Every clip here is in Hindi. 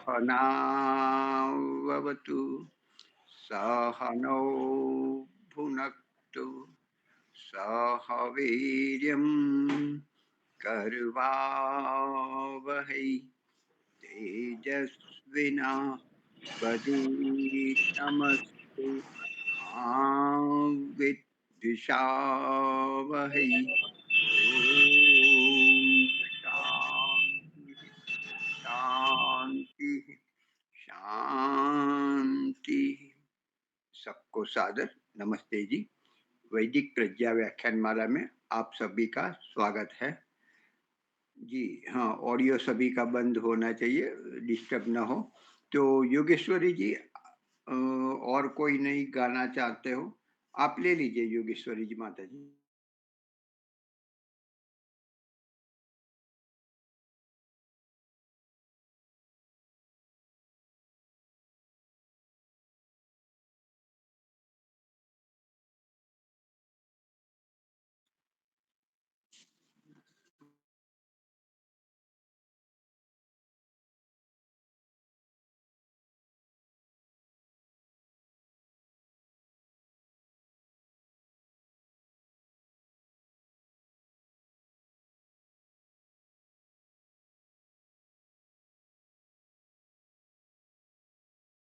सहनावतु सहनौ भुनक्तु सह वीर्यं कर्वावहै तेजस्विना वधीतमस्तु मा विद्विषावहै ॐ शान्ति शांति शांति। सबको सादर नमस्ते जी। वैदिक प्रज्ञा व्याख्यान माला में आप सभी का स्वागत है जी। हाँ, ऑडियो सभी का बंद होना चाहिए, डिस्टर्ब ना हो। तो योगेश्वरी जी, और कोई नहीं गाना चाहते हो आप ले लीजिए योगेश्वरी जी माता जी।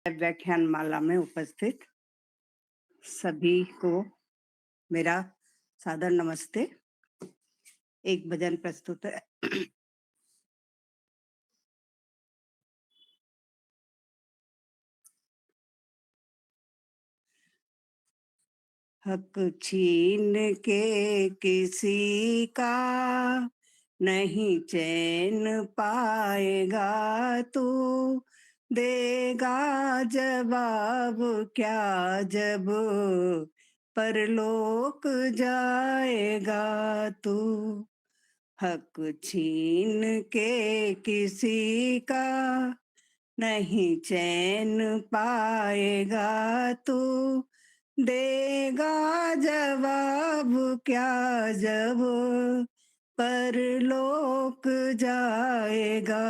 व्याख्यान माला में उपस्थित सभी को मेरा सादर नमस्ते। एक भजन प्रस्तुत है। हक छीन के किसी का नहीं चैन पाएगा तू, देगा जवाब क्या जब परलोक जाएगा तू। हक छीन के किसी का नहीं चैन पाएगा तू, देगा जवाब क्या जब परलोक जाएगा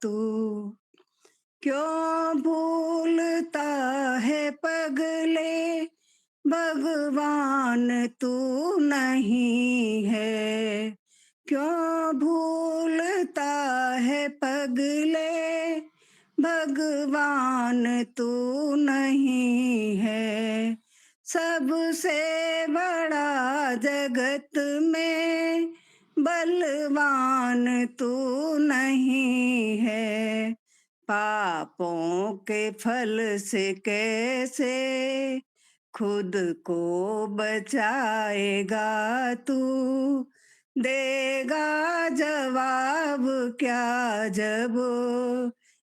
तू। क्यों भूलता है पगले भगवान तू नहीं है, क्यों भूलता है पगले भगवान तू नहीं है। सबसे बड़ा जगत में बलवान तू नहीं है। पापों के फल से कैसे खुद को बचाएगा तू, देगा जवाब क्या जब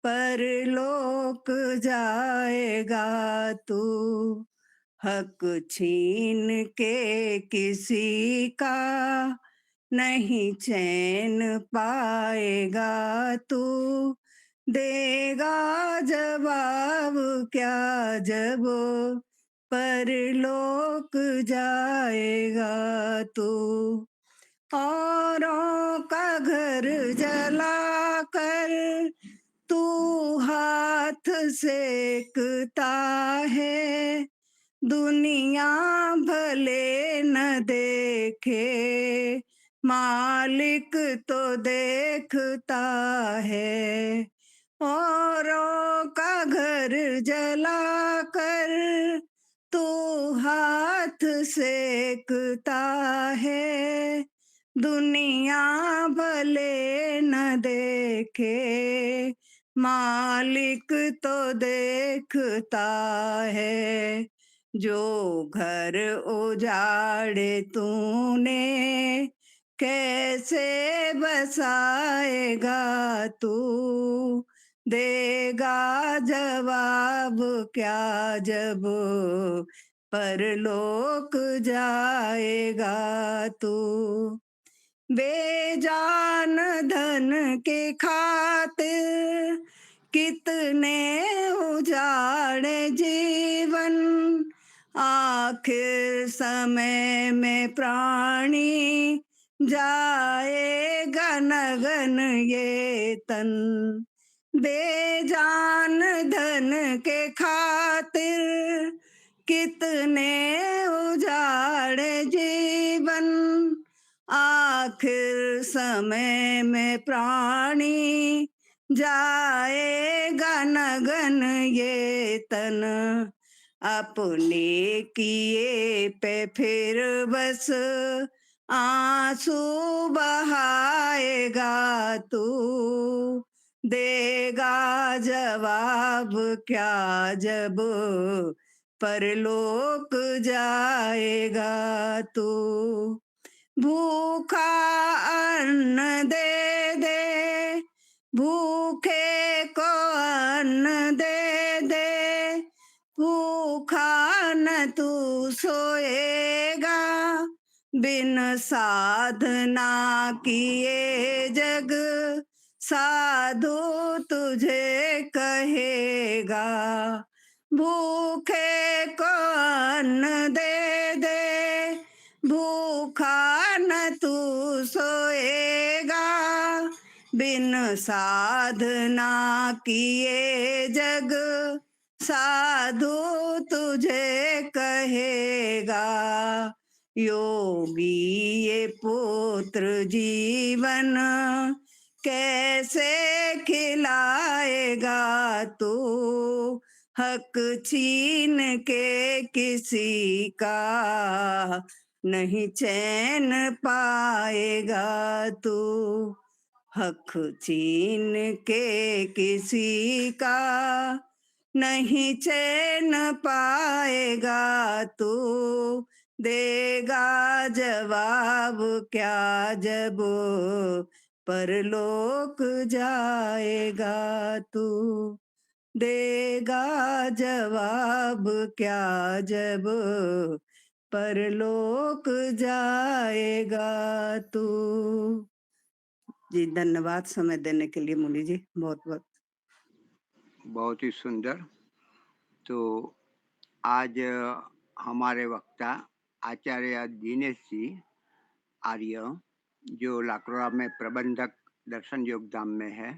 परलोक जाएगा तू। हक छीन के किसी का नहीं चैन पाएगा तू, देगा जवाब क्या जब परलोक जाएगा तू। औरों का घर जलाकर तू हाथ सेकता है, दुनिया भले न देखे मालिक तो देखता है। औरों का घर जलाकर तू हाथ सेकता है, दुनिया भले न देखे मालिक तो देखता है। जो घर उजाड़े तूने कैसे बसाएगा तू, देगा जवाब क्या जब परलोक जाएगा तू। बेजान धन के खातिर कितने उजाड़े जीवन, आखिर समय में प्राणी जाएगा नगन ये तन। बेजान धन के खातिर कितने उजाड़े जीवन, आखिर समय में प्राणी जाएगा नगन ये तन, अपने किए पे फिर बस आंसू बहाएगा तू, देगा जवाब क्या जब परलोक जाएगा तू। भूखा अन्न दे दे, भूखे को अन्न दे दे, भूखा न तू सोएगा, बिन साधना किए जग साधु तुझे कहेगा। भूखे को अन्न दे दे, भूखा न तू सोएगा, बिन साधना किए जग साधु तुझे कहेगा। योगी ये पुत्र जीवन कैसे खिलाएगा तू, हक छीन के किसी का नहीं चैन पाएगा तू, हक छीन के किसी का नहीं चैन पाएगा तू, देगा जवाब क्या जब परलोक जाएगा तू, देगा जवाब क्या जब परलोक जाएगा तू। जी धन्यवाद समय देने के लिए मुनि जी, बहुत बहुत। बहुत ही सुंदर। तो आज हमारे वक्ता आचार्य दिनेश जी आर्य, जो लाकरोड़ा में प्रबंधक दर्शन योगधाम में है,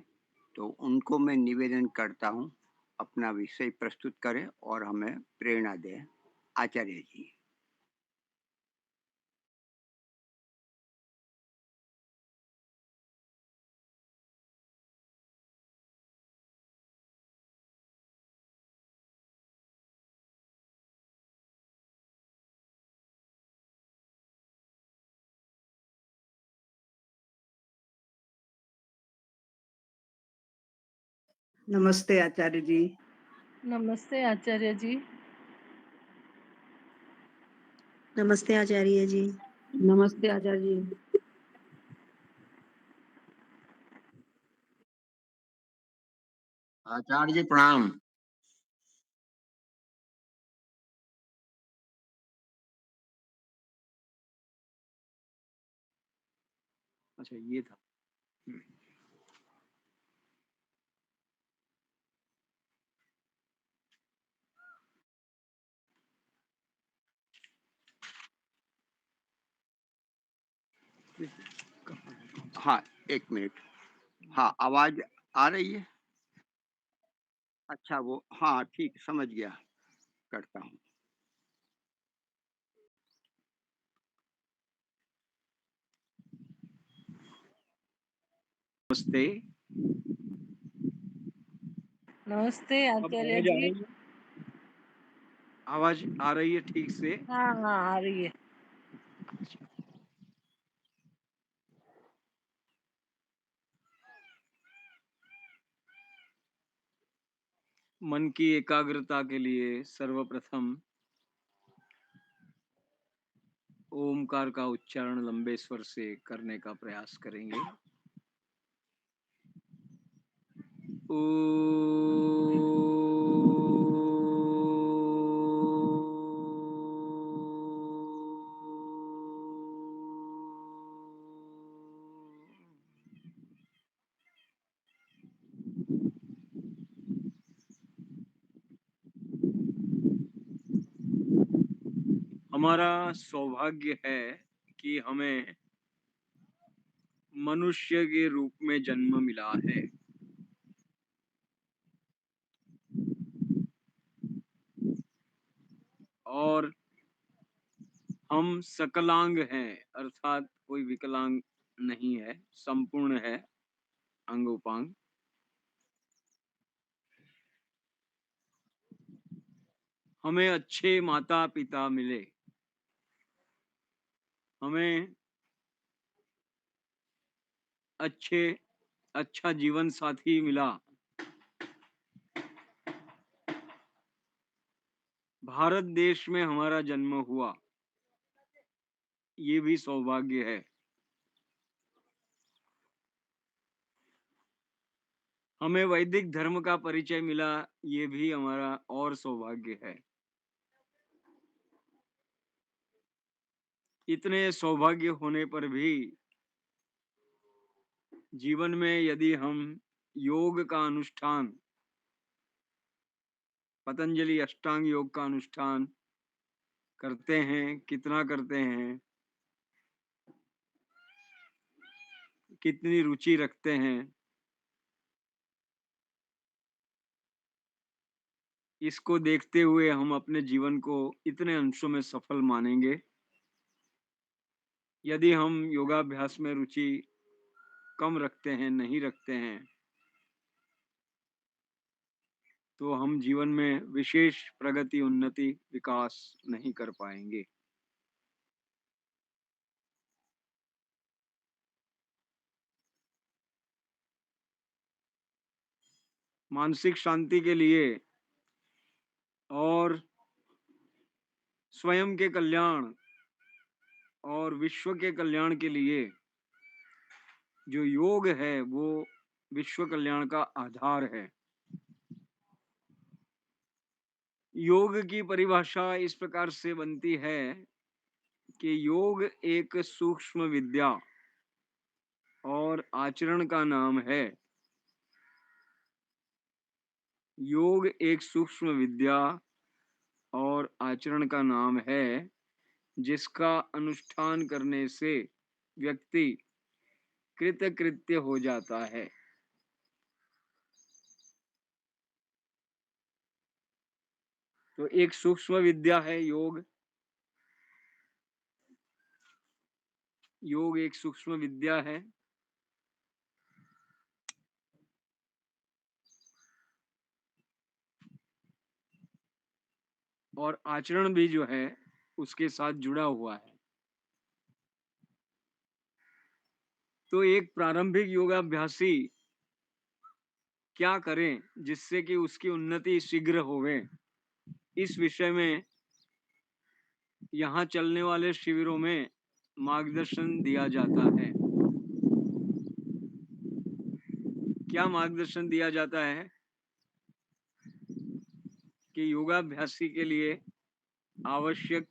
तो उनको मैं निवेदन करता हूँ अपना विषय प्रस्तुत करें और हमें प्रेरणा दें। आचार्य जी। नमस्ते आचार्य जी। नमस्ते आचार्य जी। नमस्ते आचार्य जी। नमस्ते आचार्य जी। आचार्य जी प्रणाम। अच्छा ये था। हाँ एक मिनट। हाँ आवाज आ रही है? अच्छा वो हाँ ठीक समझ गया, करता हूँ। नमस्ते। नमस्ते अब आचार्य आवाज आ जी। रही है? आवाज आ रही है ठीक से? हाँ हाँ आ रही है। मन की एकाग्रता के लिए सर्वप्रथम ओमकार का उच्चारण लंबे स्वर से करने का प्रयास करेंगे। ओ हमारा सौभाग्य है कि हमें मनुष्य के रूप में जन्म मिला है। और हम सकलांग हैं, अर्थात कोई विकलांग नहीं है, संपूर्ण है अंग उपांग। हमें अच्छे माता पिता मिले, हमें अच्छा जीवन साथी मिला, भारत देश में हमारा जन्म हुआ, ये भी सौभाग्य है। हमें वैदिक धर्म का परिचय मिला, ये भी हमारा और सौभाग्य है। इतने सौभाग्य होने पर भी जीवन में यदि हम योग का अनुष्ठान, पतंजलि अष्टांग योग का अनुष्ठान करते हैं, कितना करते हैं, कितनी रुचि रखते हैं, इसको देखते हुए हम अपने जीवन को इतने अंशों में सफल मानेंगे। यदि हम योगाभ्यास में रुचि कम रखते हैं, नहीं रखते हैं, तो हम जीवन में विशेष प्रगति, उन्नति, विकास नहीं कर पाएंगे। मानसिक शांति के लिए और स्वयं के कल्याण और विश्व के कल्याण के लिए जो योग है वो विश्व कल्याण का आधार है। योग की परिभाषा इस प्रकार से बनती है कि योग एक सूक्ष्म विद्या और आचरण का नाम है। योग एक सूक्ष्म विद्या और आचरण का नाम है, जिसका अनुष्ठान करने से व्यक्ति कृतकृत्य हो जाता है। तो एक सूक्ष्म विद्या है योग। योग एक सूक्ष्म विद्या है और आचरण भी जो है उसके साथ जुड़ा हुआ है। तो एक प्रारंभिक योगाभ्यासी क्या करें जिससे कि उसकी उन्नति शीघ्र होवे, इस विषय में यहाँ चलने वाले शिविरों में मार्गदर्शन दिया जाता है। क्या मार्गदर्शन दिया जाता है कि योगाभ्यासी के लिए आवश्यक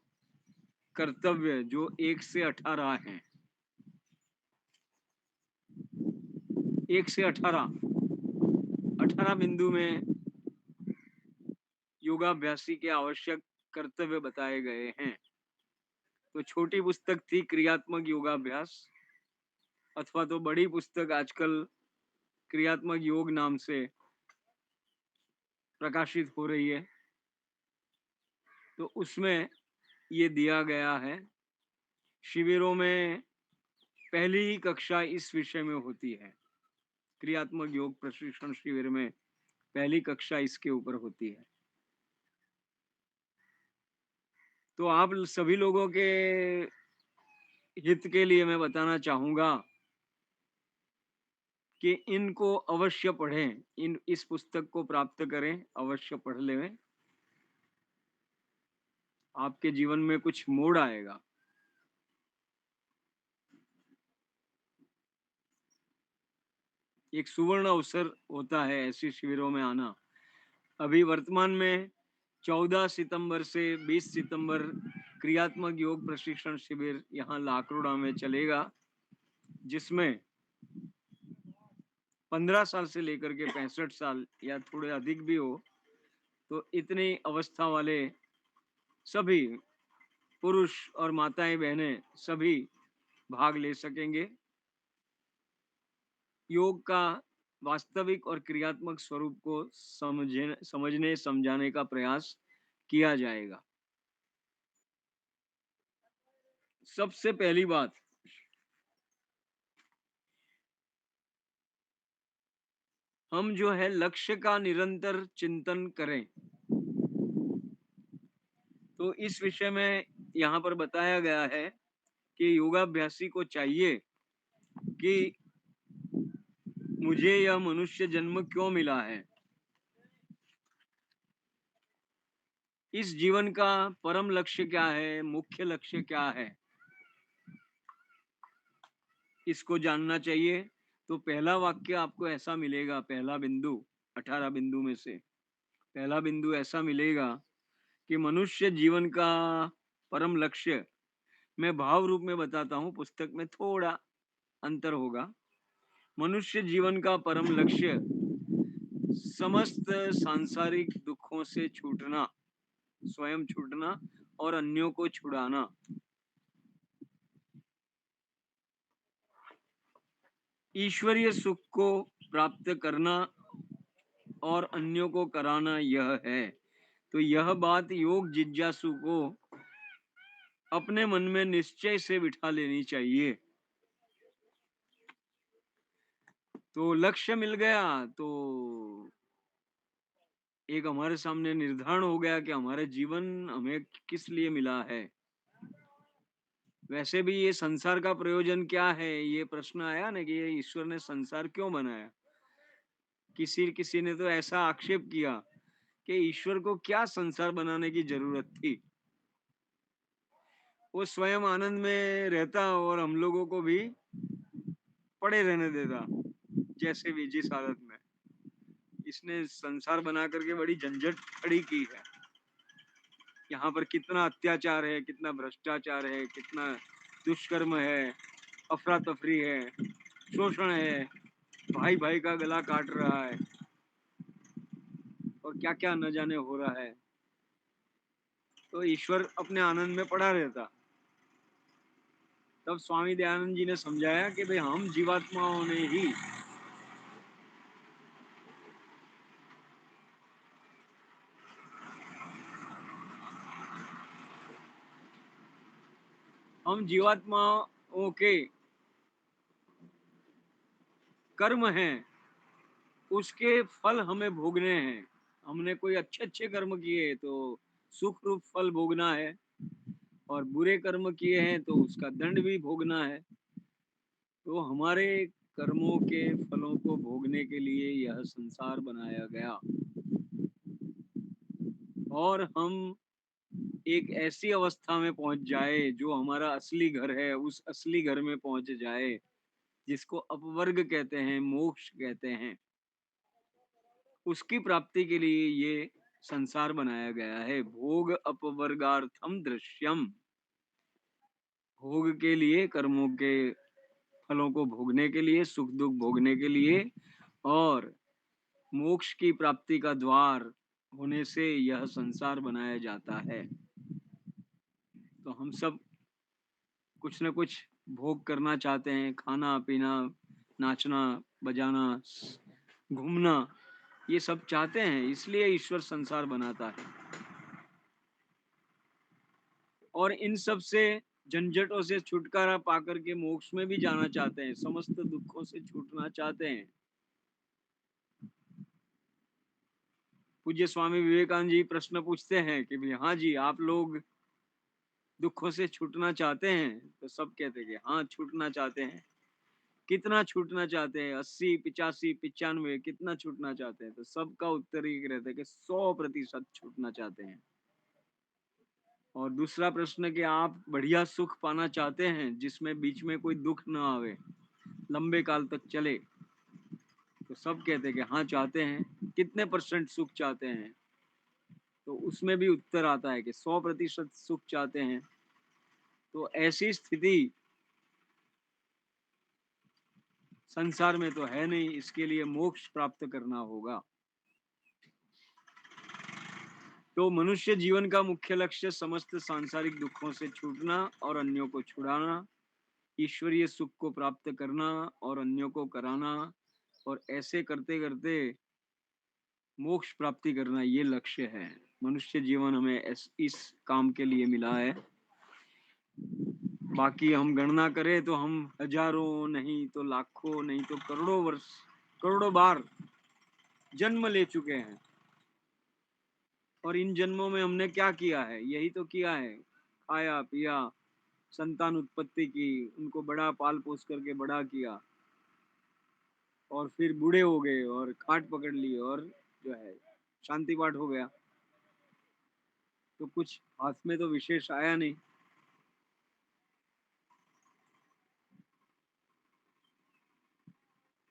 कर्तव्य जो 1 से 18 हैं, 1 से 18 बिंदु में योगाभ्यासी के आवश्यक कर्तव्य बताए गए हैं। तो छोटी पुस्तक थी क्रियात्मक योगाभ्यास, अथवा तो बड़ी पुस्तक आजकल क्रियात्मक योग नाम से प्रकाशित हो रही है। तो उसमें ये दिया गया है। शिविरों में पहली ही कक्षा इस विषय में होती है। क्रियात्मक योग प्रशिक्षण शिविर में पहली कक्षा इसके ऊपर होती है। तो आप सभी लोगों के हित के लिए मैं बताना चाहूंगा कि इनको अवश्य पढ़ें, इस पुस्तक को प्राप्त करें, अवश्य पढ़ लें। आपके जीवन में कुछ मोड़ आएगा। एक सुवर्ण अवसर होता है ऐसी शिविरों में आना। अभी वर्तमान में 14 सितंबर से 20 सितंबर क्रियात्मक योग प्रशिक्षण शिविर यहाँ लाकरोड़ा में चलेगा, जिसमें 15 साल से लेकर के 65 साल या थोड़े अधिक भी हो, तो इतनी अवस्था वाले सभी पुरुष और माताएं बहनें सभी भाग ले सकेंगे। योग का वास्तविक और क्रियात्मक स्वरूप को समझने समझाने का प्रयास किया जाएगा। सबसे पहली बात, हम जो है लक्ष्य का निरंतर चिंतन करें। तो इस विषय में यहाँ पर बताया गया है कि योगाभ्यासी को चाहिए कि मुझे यह मनुष्य जन्म क्यों मिला है, इस जीवन का परम लक्ष्य क्या है, मुख्य लक्ष्य क्या है, इसको जानना चाहिए। तो पहला वाक्य आपको ऐसा मिलेगा, पहला बिंदु 18 बिंदु में से पहला बिंदु ऐसा मिलेगा कि मनुष्य जीवन का परम लक्ष्य, मैं भाव रूप में बताता हूँ, पुस्तक में थोड़ा अंतर होगा। मनुष्य जीवन का परम लक्ष्य समस्त सांसारिक दुखों से छूटना, स्वयं छूटना और अन्यों को छुड़ाना। ईश्वरीय सुख को प्राप्त करना और अन्यों को कराना, यह है। तो यह बात योग जिज्ञासु को अपने मन में निश्चय से बिठा लेनी चाहिए। तो लक्ष्य मिल गया तो एक हमारे सामने निर्धारण हो गया कि हमारे जीवन हमें किस लिए मिला है। वैसे भी ये संसार का प्रयोजन क्या है, ये प्रश्न आया ना कि ये ईश्वर ने संसार क्यों बनाया। किसी ने तो ऐसा आक्षेप किया कि ईश्वर को क्या संसार बनाने की जरूरत थी, वो स्वयं आनंद में रहता और हम लोगों को भी पड़े रहने देता, जैसे भी जिस हालत में। इसने संसार बना करके बड़ी झंझट खड़ी की है। यहाँ पर कितना अत्याचार है, कितना भ्रष्टाचार है, कितना दुष्कर्म है, अफरा तफरी है, शोषण है, भाई भाई का गला काट रहा है और क्या क्या न जाने हो रहा है। तो ईश्वर अपने आनंद में पड़ा रहता। तब स्वामी दयानंद जी ने समझाया कि भाई हम जीवात्माओं ने ही के कर्म हैं, उसके फल हमें भोगने हैं। हमने कोई अच्छे अच्छे कर्म किए तो सुख रूप फल भोगना है, और बुरे कर्म किए हैं तो उसका दंड भी भोगना है। तो हमारे कर्मों के फलों को भोगने के लिए यह संसार बनाया गया, और हम एक ऐसी अवस्था में पहुंच जाए जो हमारा असली घर है, उस असली घर में पहुंच जाए जिसको अपवर्ग कहते हैं, मोक्ष कहते हैं। उसकी प्राप्ति के लिए ये संसार बनाया गया है। भोग अपवर्गार्थम दृश्यम, भोग के लिए, कर्मों के फलों को भोगने के लिए, सुख दुख भोगने के लिए, और मोक्ष की प्राप्ति का द्वार होने से यह संसार बनाया जाता है। तो हम सब कुछ न कुछ भोग करना चाहते हैं, खाना पीना, नाचना बजाना, घूमना, ये सब चाहते हैं, इसलिए ईश्वर संसार बनाता है। और इन सब से झंझटों से छुटकारा पाकर के मोक्ष में भी जाना चाहते हैं, समस्त दुखों से छूटना चाहते हैं। पूज्य स्वामी विवेकानंद जी प्रश्न पूछते हैं कि भाई हाँ जी, आप लोग दुखों से छूटना चाहते हैं? तो सब कहते हैं कि हाँ छूटना चाहते हैं। कितना छूटना चाहते हैं? 80, 85, 95, कितना छूटना चाहते हैं? तो सबका उत्तर ये रहता है कि 100% छूटना चाहते हैं। और दूसरा प्रश्न कि आप बढ़िया सुख पाना चाहते हैं जिसमें बीच में कोई दुख ना आवे, लंबे काल तक चले? तो सब कहते हैं कि हाँ चाहते हैं। कितने % सुख चाहते हैं? तो उसमें भी उत्तर आता है कि 100% सुख चाहते हैं। तो ऐसी स्थिति संसार में तो है नहीं, इसके लिए मोक्ष प्राप्त करना होगा। तो मनुष्य जीवन का मुख्य लक्ष्य समस्त सांसारिक दुखों से छूटना और अन्यों को छुड़ाना, ईश्वरीय सुख को प्राप्त करना और अन्यों को कराना, और ऐसे करते करते मोक्ष प्राप्ति करना, ये लक्ष्य है। मनुष्य जीवन हमें इस काम के लिए मिला है। बाकी हम गणना करें तो हम हजारों नहीं तो लाखों नहीं तो करोड़ों वर्ष, करोड़ों बार जन्म ले चुके हैं। और इन जन्मों में हमने क्या किया है? यही तो किया है, खाया पिया, संतान उत्पत्ति की, उनको बड़ा पाल पोस करके बड़ा किया, और फिर बूढ़े हो गए और खाट पकड़ ली और जो है शांति पाठ हो गया। तो कुछ हाथ में तो विशेष आया नहीं।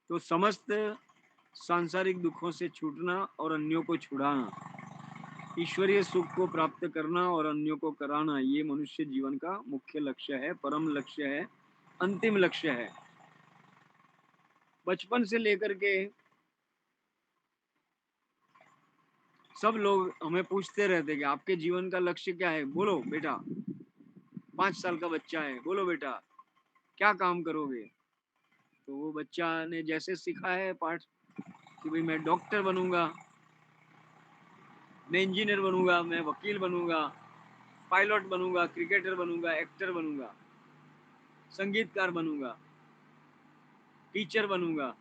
तो समस्त सांसारिक दुखों से छूटना और अन्यों को छुड़ाना, ईश्वरीय सुख को प्राप्त करना और अन्यों को कराना, ये मनुष्य जीवन का मुख्य लक्ष्य है, परम लक्ष्य है, अंतिम लक्ष्य है। बचपन से लेकर के सब लोग हमें पूछते रहते कि आपके जीवन का लक्ष्य क्या है? बोलो बेटा। 5 साल का बच्चा है, बोलो बेटा क्या काम करोगे? तो वो बच्चा ने जैसे सीखा है पाठ कि भाई मैं डॉक्टर बनूंगा, मैं इंजीनियर बनूंगा, मैं वकील बनूंगा, पायलट बनूंगा, क्रिकेटर बनूंगा, एक्टर बनूंगा, संगीतकार बनूंगा, टीचर बनूंगा,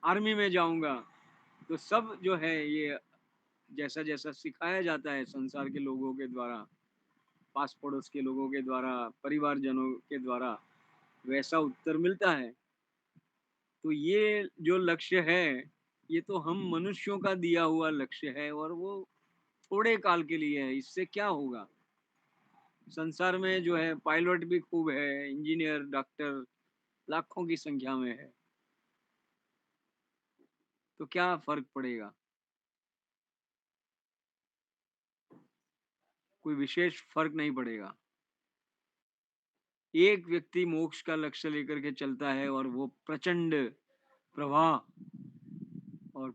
आर्मी में जाऊंगा। तो सब जो है ये जैसा जैसा सिखाया जाता है संसार के लोगों के द्वारा, पास पड़ोस के लोगों के द्वारा, परिवारजनों के द्वारा, वैसा उत्तर मिलता है। तो ये जो लक्ष्य है, ये तो हम मनुष्यों का दिया हुआ लक्ष्य है, और वो थोड़े काल के लिए है। इससे क्या होगा? संसार में जो है पायलट भी खूब है, इंजीनियर, डॉक्टर लाखों की संख्या में है। तो क्या फर्क पड़ेगा? कोई विशेष फर्क नहीं पड़ेगा। एक व्यक्ति मोक्ष का लक्ष्य लेकर के चलता है और वो प्रचंड प्रवाह और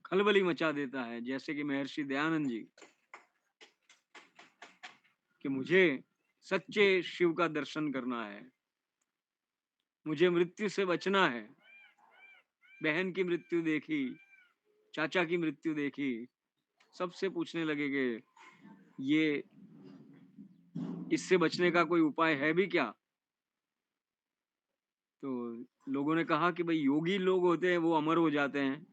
खलबली मचा देता है, जैसे कि महर्षि दयानंद जी, कि मुझे सच्चे शिव का दर्शन करना है, मुझे मृत्यु से बचना है। बहन की मृत्यु देखी, चाचा की मृत्यु देखी, सबसे पूछने लगे कि ये इससे बचने का कोई उपाय है भी क्या? तो लोगों ने कहा कि भाई योगी लोग होते हैं वो अमर हो जाते हैं।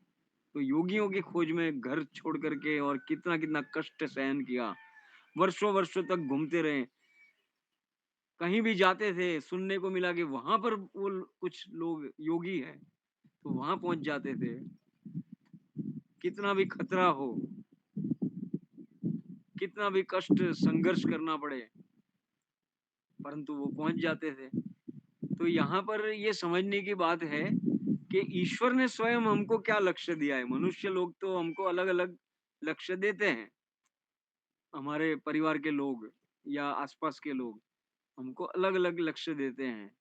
तो योगियों की खोज में घर छोड़ करके और कितना कितना कष्ट सहन किया, वर्षों वर्षों तक घूमते रहे। कहीं भी जाते थे सुनने को मिला कि वहां पर वो कुछ लोग योगी हैं, तो वहां पहुंच जाते थे। कितना भी खतरा हो, कितना भी कष्ट संघर्ष करना पड़े, परंतु वो पहुंच जाते थे। तो यहाँ पर ये समझने की बात है कि ईश्वर ने स्वयं हमको क्या लक्ष्य दिया है। मनुष्य लोग तो हमको अलग अलग लक्ष्य देते हैं, हमारे परिवार के लोग या आसपास के लोग हमको अलग अलग लक्ष्य देते हैं।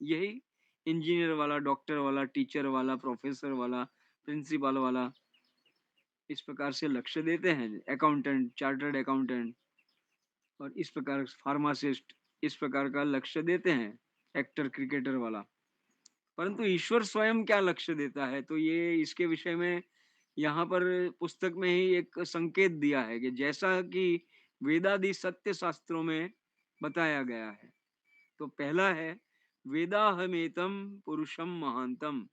यही इंजीनियर वाला, डॉक्टर वाला, टीचर वाला, प्रोफेसर वाला, प्रिंसिपल वाला, इस प्रकार से लक्ष्य देते हैं। अकाउंटेंट, चार्टर्ड अकाउंटेंट, और इस प्रकार फार्मासिस्ट, इस प्रकार का लक्ष्य देते हैं। एक्टर, क्रिकेटर वाला। परंतु ईश्वर स्वयं क्या लक्ष्य देता है, तो ये इसके विषय में यहाँ पर पुस्तक में ही एक संकेत दिया है कि जैसा कि वेदादि सत्य शास्त्रों में बताया गया है। तो पहला है वेदाहमेतम पुरुषम महांतम।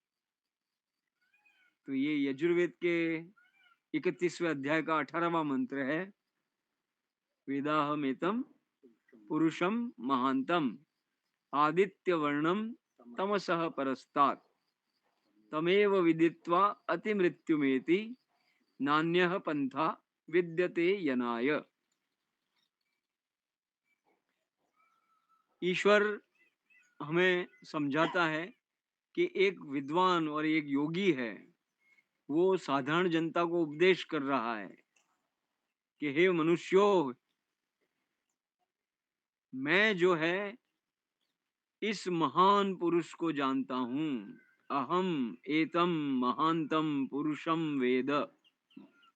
तो ये यजुर्वेद के 31वें अध्याय का 18वां मंत्र है। वेदाहमेतम पुरुषम महांतम आदित्य वर्णम तमसः परस्तात् तमेव विदित्वा अतिमृत्युमेति नान्यः पंथा विद्यते यनाय। ईश्वर हमें समझाता है कि एक विद्वान और एक योगी है, वो साधारण जनता को उपदेश कर रहा है कि हे मनुष्यों, मैं जो है इस महान पुरुष को जानता हूं। अहम एतम महानतम पुरुषम वेद।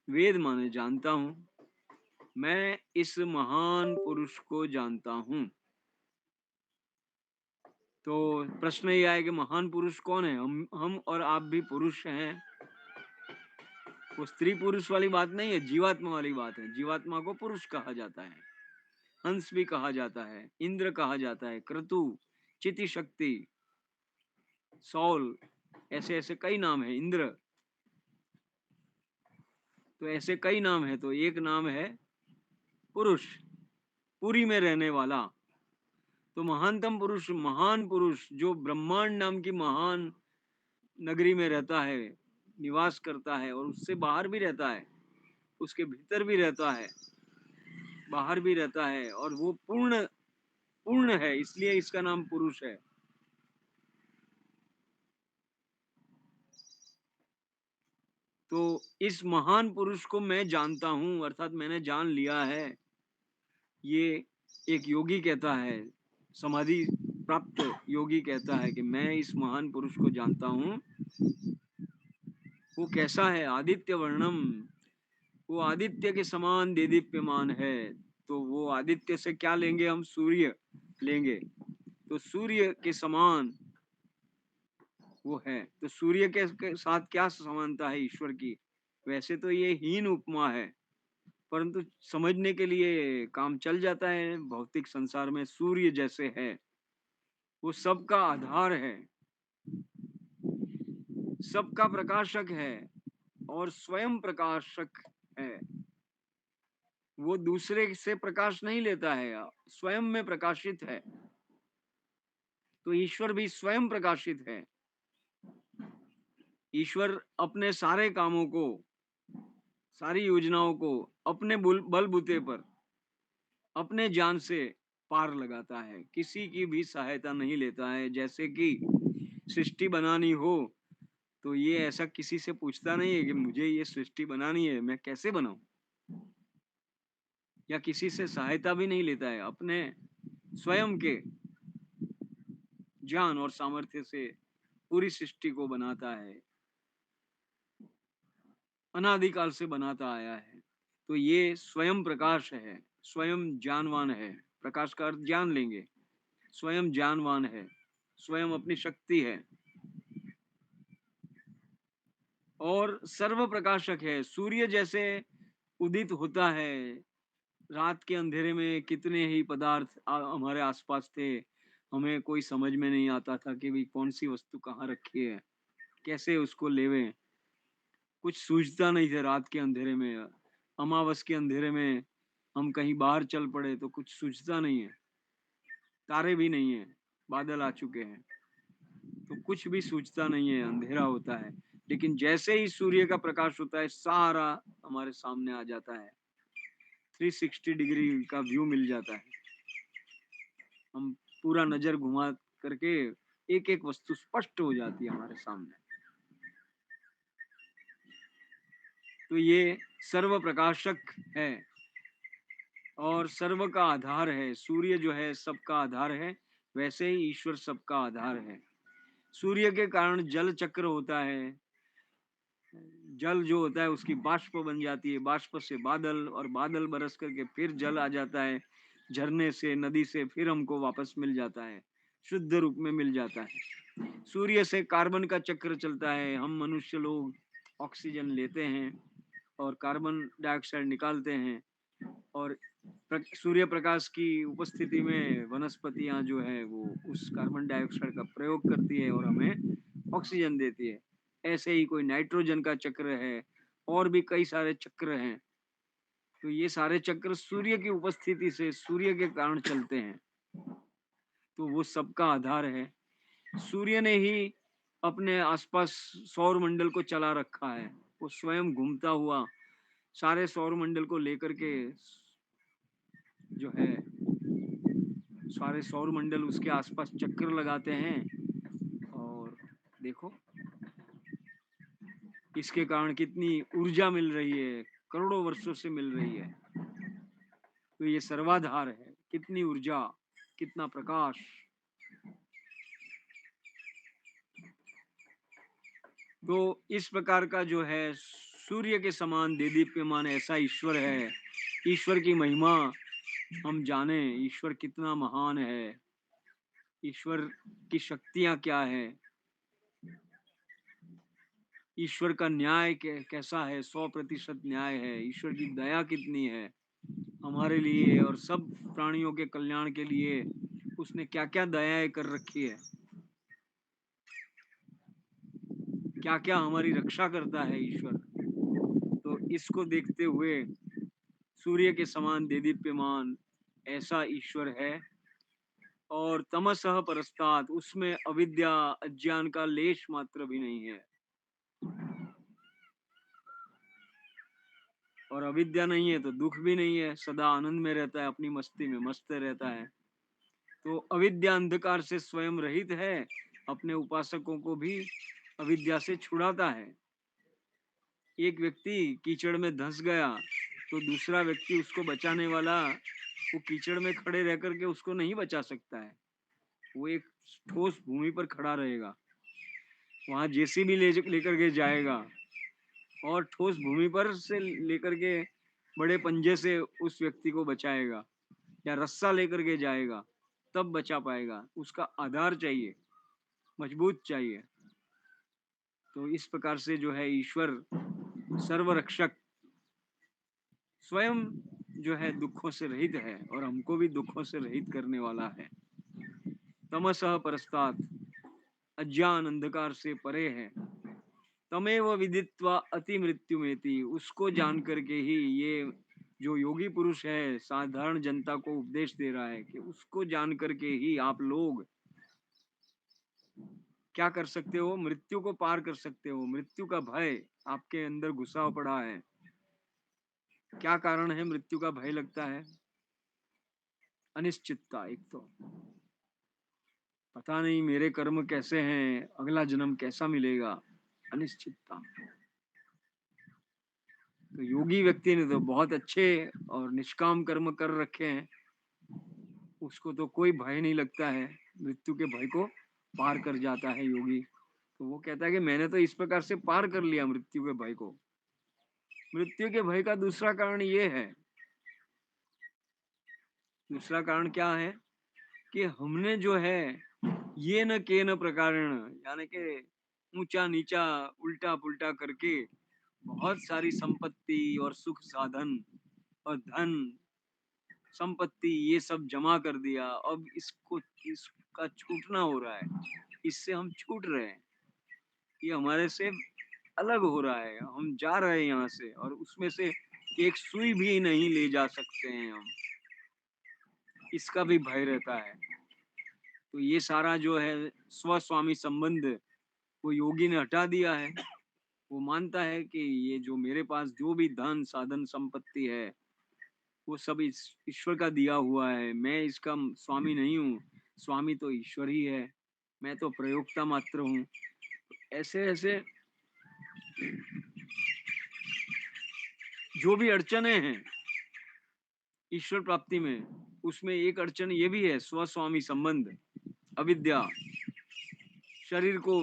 वेद माने जानता हूं, मैं इस महान पुरुष को जानता हूं। तो प्रश्न ये आया कि महान पुरुष कौन है? हम और आप भी पुरुष हैं। वो स्त्री पुरुष वाली बात नहीं है, जीवात्मा वाली बात है। जीवात्मा को पुरुष कहा जाता है। हंस भी कहा जाता है, इंद्र कहा जाता है, क्रतु, चिति शक्ति, सौल, ऐसे ऐसे कई नाम है, इंद्र, तो ऐसे कई नाम है। तो एक नाम है पुरुष, पुरी में रहने वाला। तो महानतम पुरुष, महान पुरुष जो ब्रह्मांड नाम की महान नगरी में रहता है, निवास करता है, और उससे बाहर भी रहता है, उसके भीतर भी रहता है, बाहर भी रहता है, और वो पूर्ण पूर्ण है, इसलिए इसका नाम पुरुष है। तो इस महान पुरुष को मैं जानता हूं, अर्थात मैंने जान लिया है। ये एक योगी कहता है, समाधि प्राप्त योगी कहता है कि मैं इस महान पुरुष को जानता हूं। वो कैसा है? आदित्य वर्णम, वो आदित्य के समान देदीप्यमान है। तो वो आदित्य से क्या लेंगे हम? सूर्य लेंगे। तो सूर्य के समान वो है। तो सूर्य के साथ क्या समानता है ईश्वर की? वैसे तो ये हीन उपमा है, परंतु समझने के लिए काम चल जाता है। भौतिक संसार में सूर्य जैसे है, वो सबका आधार है, सबका प्रकाशक है और स्वयं प्रकाशक है। वो दूसरे से प्रकाश नहीं लेता है, स्वयं में प्रकाशित है। तो ईश्वर भी स्वयं प्रकाशित है। ईश्वर अपने सारे कामों को, सारी योजनाओं को अपने बलबूते पर, अपने ज्ञान से पार लगाता है, किसी की भी सहायता नहीं लेता है। जैसे कि सृष्टि बनानी हो तो ये ऐसा किसी से पूछता नहीं है कि मुझे ये सृष्टि बनानी है, मैं कैसे बनाऊं, या किसी से सहायता भी नहीं लेता है। अपने स्वयं के ज्ञान और सामर्थ्य से पूरी सृष्टि को बनाता है, अनादिकाल से बनाता आया है। तो ये स्वयं प्रकाश है, स्वयं ज्ञानवान है। प्रकाश का अर्थ ज्ञान लेंगे। स्वयं ज्ञानवान है, स्वयं अपनी शक्ति है और सर्व प्रकाशक है। सूर्य जैसे उदित होता है। रात के अंधेरे में कितने ही पदार्थ हमारे आसपास थे, हमें कोई समझ में नहीं आता था कि भाई कौन सी वस्तु कहाँ रखी है, कैसे उसको लेवें। कुछ सूझता नहीं था रात के अंधेरे में। अमावस के अंधेरे में हम कहीं बाहर चल पड़े तो कुछ सूझता नहीं है, तारे भी नहीं है, बादल आ चुके हैं, तो कुछ भी सूझता नहीं है, अंधेरा होता है। लेकिन जैसे ही सूर्य का प्रकाश होता है, सारा हमारे सामने आ जाता है, 360 डिग्री का व्यू मिल जाता है। हम पूरा नजर घुमा करके एक एक वस्तु स्पष्ट हो जाती है हमारे सामने। तो ये सर्व प्रकाशक है और सर्व का आधार है। सूर्य जो है सबका आधार है, वैसे ही ईश्वर सबका आधार है। सूर्य के कारण जल चक्र होता है। जल जो होता है उसकी बाष्प बन जाती है, बाष्प से बादल, और बादल बरस करके फिर जल आ जाता है, झरने से, नदी से फिर हमको वापस मिल जाता है, शुद्ध रूप में मिल जाता है। सूर्य से कार्बन का चक्र चलता है। हम मनुष्य लोग ऑक्सीजन लेते हैं और कार्बन डाइऑक्साइड निकालते हैं, और सूर्य प्रकाश की उपस्थिति में वनस्पतियां जो है वो उस कार्बन डाइऑक्साइड का प्रयोग करती है और हमें ऑक्सीजन देती है। ऐसे ही कोई नाइट्रोजन का चक्र है, और भी कई सारे चक्र हैं। तो ये सारे चक्र सूर्य की उपस्थिति से, सूर्य के कारण चलते हैं। तो वो सबका आधार है। सूर्य ने ही अपने आसपास सौर मंडल को चला रखा है। वो स्वयं घूमता हुआ सारे सौर मंडल को लेकर के जो है, सारे सौर मंडल उसके आसपास चक्कर लगाते हैं। और देखो इसके कारण कितनी ऊर्जा मिल रही है, करोड़ों वर्षों से मिल रही है। तो ये सर्वाधार है। कितनी ऊर्जा, कितना प्रकाश। तो इस प्रकार का जो है सूर्य के समान देदीप्यमान ऐसा ईश्वर है। ईश्वर की महिमा हम जाने, ईश्वर कितना महान है, ईश्वर की शक्तियां क्या है, ईश्वर का न्याय कैसा है, 100% न्याय है, ईश्वर की दया कितनी है, हमारे लिए और सब प्राणियों के कल्याण के लिए उसने क्या क्या दयाएं कर रखी है, क्या क्या हमारी रक्षा करता है ईश्वर। तो इसको देखते हुए सूर्य के समान देदीप्यमान ऐसा ईश्वर है। और तमसः परस्तात्, उसमें अविद्या अज्ञान का लेश मात्र भी नहीं है। और अविद्या नहीं है तो दुख भी नहीं है, सदा आनंद में रहता है, अपनी मस्ती में मस्त रहता है। तो अविद्या अंधकार से स्वयं रहित है, अपने उपासकों को भी अविद्या से छुड़ाता है। एक व्यक्ति कीचड़ में धंस गया तो दूसरा व्यक्ति उसको बचाने वाला वो कीचड़ में खड़े रह करके उसको नहीं बचा सकता है। वो एक ठोस भूमि पर खड़ा रहेगा, वहां जेसीबी लेकर के जाएगा और ठोस भूमि पर से लेकर के बड़े पंजे से उस व्यक्ति को बचाएगा, या रस्सा लेकर के जाएगा, तब बचा पाएगा। उसका आधार चाहिए, मजबूत चाहिए। तो इस प्रकार से जो है ईश्वर सर्वरक्षक स्वयं जो है दुखों से रहित है और हमको भी दुखों से रहित करने वाला है। तमसः परस्तात्, अज्ञान अंधकार से परे है। तमेव विदित्वा अति मृत्युमेति, उसको जान करके ही ये जो योगी पुरुष है साधारण जनता को उपदेश दे रहा है कि उसको जान करके ही आप लोग क्या कर सकते हो, मृत्यु को पार कर सकते हो। मृत्यु का भय आपके अंदर घुसा पड़ा है। क्या कारण है मृत्यु का भय लगता है? अनिश्चितता। एक तो पता नहीं मेरे कर्म कैसे हैं, अगला जन्म कैसा मिलेगा, अनिश्चितता। तो योगी व्यक्ति ने तो बहुत अच्छे और निष्काम कर्म कर रखे हैं, उसको तो कोई भय नहीं लगता है, मृत्यु के भय को पार कर जाता है योगी। तो वो कहता है कि मैंने तो इस प्रकार से पार कर लिया मृत्यु के भय को। मृत्यु के भय का दूसरा कारण ये है, दूसरा कारण क्या है कि हमने जो है ये न के न प्रकारण, यानी कि ऊंचा नीचा उल्टा पुल्टा करके बहुत सारी संपत्ति और सुख साधन और धन संपत्ति ये सब जमा कर दिया। अब इसका छूटना हो रहा है, इससे हम छूट रहे हैं, ये हमारे से अलग हो रहा है, हम जा रहे हैं यहाँ से और उसमें से एक सुई भी नहीं ले जा सकते हैं हम, इसका भी भय रहता है। तो ये सारा जो है स्वस्वामी संबंध वो योगी ने हटा दिया है। वो मानता है कि ये जो मेरे पास जो भी धन साधन संपत्ति है वो सब ईश्वर का दिया हुआ है, मैं इसका स्वामी नहीं हूँ, स्वामी तो ईश्वर ही है, मैं तो प्रयोक्ता मात्र हूँ। ऐसे ऐसे जो भी अड़चने हैं ईश्वर प्राप्ति में, उसमें एक अड़चन ये भी है स्वस्वामी संबंध, अविद्या। शरीर को